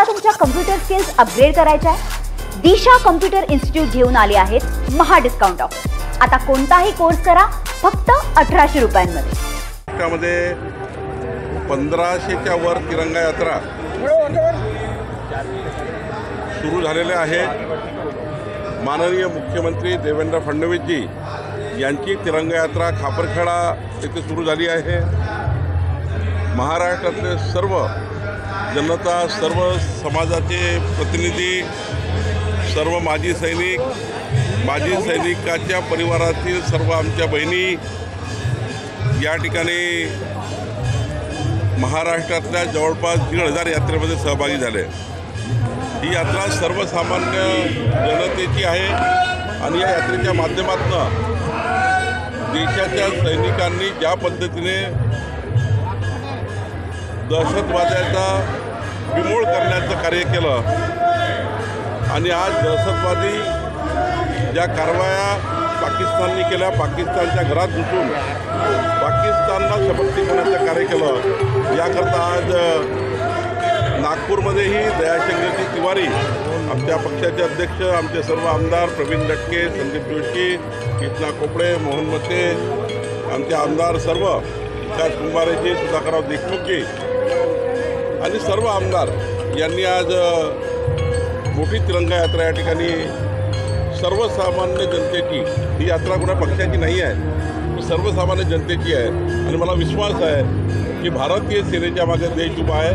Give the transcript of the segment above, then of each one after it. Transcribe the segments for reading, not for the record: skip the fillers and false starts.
तुम्हाला तुमच्या computer skills upgrade करायच्या आहे? दिशा कम्प्युटर इन्स्टिट्यूट घेऊन आले आहेत महा डिस्काउंट ऑफर। आता कोणताही कोर्स करा फक्त 1800 रुपयांमध्ये। त्यामध्ये 1500च्या वर तिरंगा यात्रा सुरू झालेले आहे। माननीय मुख्यमंत्री देवेंद्र फडणवीस जी यांची तिरंगा यात्रा खापरखेडा येथे सुरू झाली आहे। महाराष्ट्रातले सर्व जनता, सर्व समाजाचे प्रतिनिधी, सर्व माजी सैनिकाच्या परिवारातील सर्व आमच्या बहिणी या ठिकाणी महाराष्ट्रातल्या जवळपास 1,500 यात्रेमध्ये सहभागी झाले। ही यात्रा सर्वसामान्य जनतेची आहे आणि या यात्रेच्या माध्यमातून देशाच्या सैनिकांनी ज्या पद्धतीने दहशतवाद्याचा बिमोड करण्याचं कार्य केलं आणि आज दहशतवादी ज्या कारवाया पाकिस्तानने केल्या, पाकिस्तानच्या घरात घुसून पाकिस्तानला शपथी करण्याचं कार्य केलं, याकरता आज नागपूरमध्येही दयाशंकरजी तिवारी, आमच्या पक्षाचे अध्यक्ष, आमचे सर्व आमदार प्रवीण दटके, संदीप जोशी, कृष्णा कोपडे, मोहन मते, आमचे आमदार सर्व, विकास कुंभारेजी, सुधाकरराव देशमुखजी आणि सर्व आमदार यांनी आज मोठी तिरंगा यात्रा या ठिकाणी सर्वसामान्य जनतेची, ही यात्रा कोणा पक्षाची नाही आहे, सर्वसामान्य जनतेची आहे आणि मला विश्वास आहे की भारतीय सेनेच्या मागे देश उभा आहे,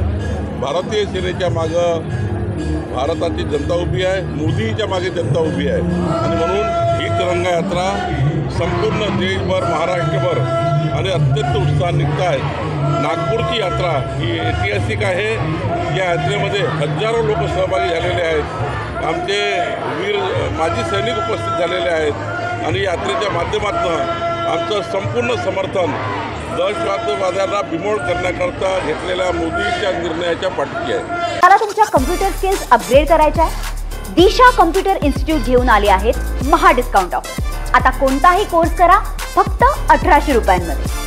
भारतीय सेनेच्या मागं भारताची जनता उभी आहे, मोदीच्या मागे जनता उभी आहे आणि म्हणून ही तिरंगा यात्रा संपूर्ण देशभर, महाराष्ट्रभर आणि अत्यंत उत्साह निघत आहे। नागपूरची यात्रा ही ऐतिहासिक आहे। या यात्रेमध्ये हजारो लोक सहभागी झालेले आहेत, आमचे वीर माजी सैनिक उपस्थित झालेले आहेत आणि यात्रेच्या माध्यमातून आमचं संपूर्ण समर्थन दहशतवाद्यांना बिमोड करण्याकरता घेतलेल्या मोदीच्या निर्णयाच्या पाठीशी आहे। तुम्हाला तुमच्या कम्प्युटर स्किल्स अपग्रेड करायच्या आहे? दिशा कम्प्युटर इन्स्टिट्यूट घेऊन आले आहेत महा डिस्काउंट ऑफर। आता कोणताही कोर्स करा फक्त 1800 रुपयांमध्ये।